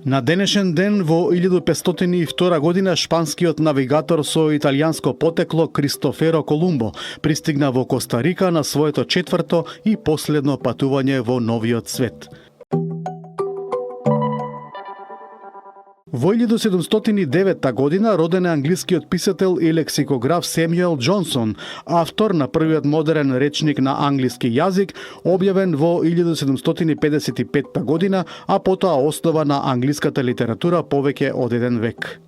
На денешен ден во 1502 година шпанскиот навигатор со италијанско потекло Кристоферо Колумбо пристигна во Коста Рика на своето четврто и последно патување во новиот свет. Во 1709 година роден е англискиот писател и лексикограф Семјуел Џонсон, автор на првиот модерен речник на англиски јазик, објавен во 1755 година, а потоа основа на англиската литература повеќе од еден век.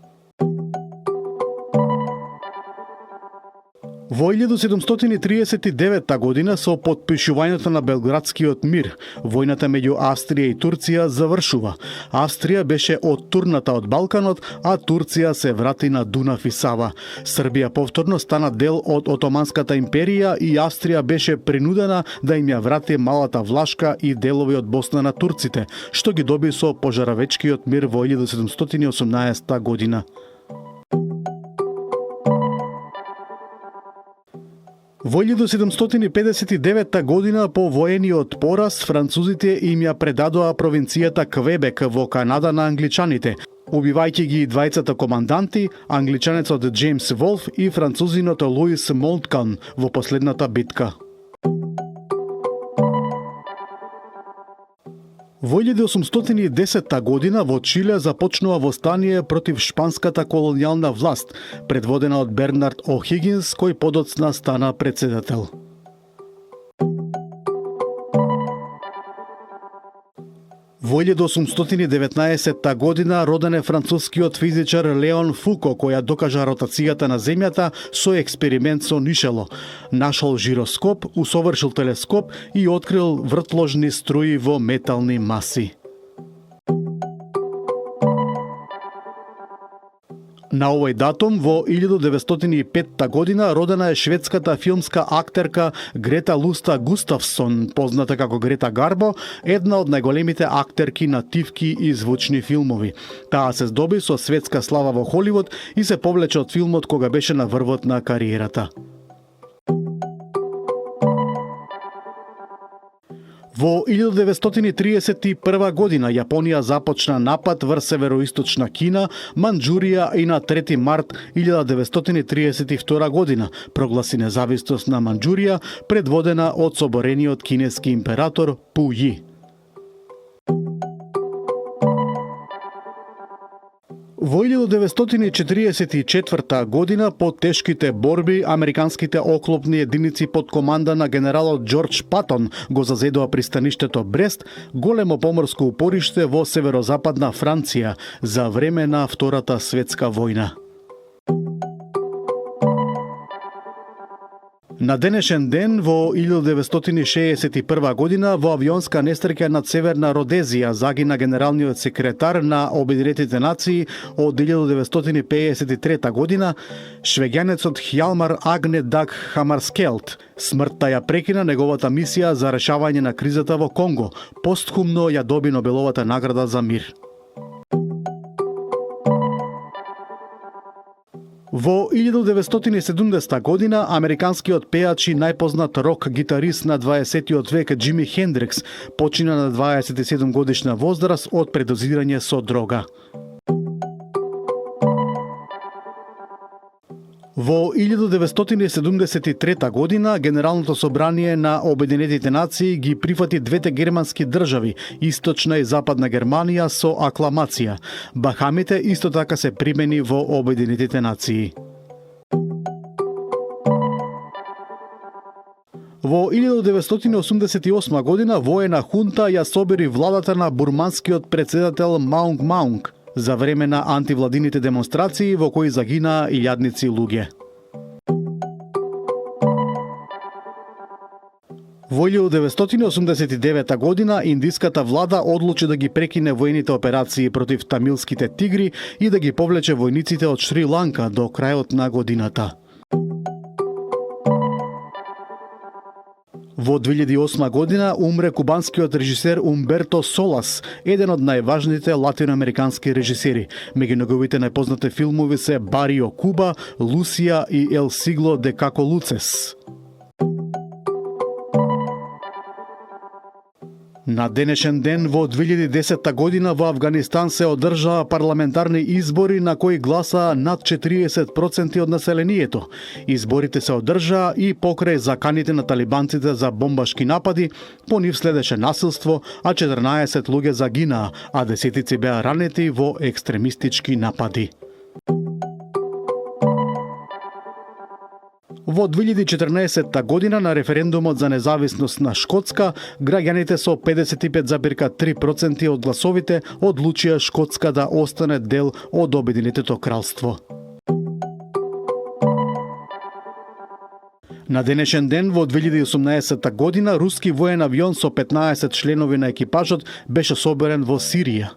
Во 1739 година со потпишувањето на Белградскиот мир, војната меѓу Австрија и Турција завршува. Австрија беше оттурната од Балканот, а Турција се врати на Дунав и Сава. Србија повторно стана дел од Отоманската империја и Австрија беше принудена да им ја врати малата Влашка и делови од Босна на турците, што ги доби со пожаровечкиот мир во 1718 година. Во 1759 година по воениот пораз французите им ја предадоа провинцијата Квебек во Канада на англичаните, убивајќи ги двајцата команданти, англичанецот Џејмс Волф и французинот Луис Молткан во последната битка. Во 1810 година во Чиле започнува востание против шпанската колонијална власт, предводена од Бернард О'Хигинс, кој подоцна стана председател. Во 1819 година роден е францускиот физичар Леон Фуко, која докажа ротацијата на Земјата со експеримент со нишело. Нашол жироскоп, усовршил телескоп и открил вртложни струи во метални маси. На овој датум, во 1905 година, родена е шведската филмска актерка Грета Луста Густавсон, позната како Грета Гарбо, една од најголемите актерки на тивки и звучни филмови. Таа се здоби со светска слава во Холивуд и се повлече од филмот кога беше на врвот на кариерата. Во 1931 година Јапонија започна напад врз североисточна Кина, Манџурија и на 3 март 1932 година прогласи независност на Манџурија, предводена од соборениот кинески император Пу Ји. Во 1944 година, по тешките борби, американските оклопни единици под команда на генералот Џорџ Патон го зазедоа пристаништето Брест, големо поморско упориште во северозападна Франција за време на Втората светска војна. На денешен ден, во 1961 година, во авионска несреќа над Северна Родезија загина генералниот секретар на Обединетите нации од 1953 година, швеѓанецот Хјалмар Агне Даг Хамарскелд. Смртта ја прекина неговата мисија за решавање на кризата во Конго. Постхумно ја доби Нобеловата награда за мир. Во 1970 година, американскиот пеач и најпознат рок-гитарист на 20 век Џими Хендрикс почина на 27 годишна возраст од предозирање со дрога. Во 1973 година Генералното собрание на Обединетите нации ги прифати двете германски држави, Источна и Западна Германија, со акламација. Бахамите исто така се примени во Обединетите нации. Во 1988 година воена хунта ја собери владата на бурманскиот председател Маунг Маунг за време на антивладините демонстрации во кои загинаа илјадници луѓе. Во 1989 година индиската влада одлучи да ги прекине воените операции против тамилските тигри и да ги повлече војниците од Шри Ланка до крајот на годината. Во 2008 година умре кубанскиот режисер Умберто Солас, еден од најважните латиноамерикански режисери. Меѓу неговите најпознати филмови се Барио Куба, Лусија и Ел Сигло де Како Луцес. На денешен ден во 2010 година во Авганистан се одржаа парламентарни избори на кои гласаа над 40% од населението. Изборите се одржаа и покрај заканите на талибанците за бомбашки напади, по нив следеше насилство, а 14 луѓе загинаа, а десетици беа ранети во екстремистички напади. Во 2014 година на референдумот за независност на Шкотска, граѓаните со 55,3% од гласовите одлучија Шкотска да остане дел од Обединетото кралство. На денешен ден во 2018 година руски воен авион со 15 членови на екипажот беше соберен во Сирија.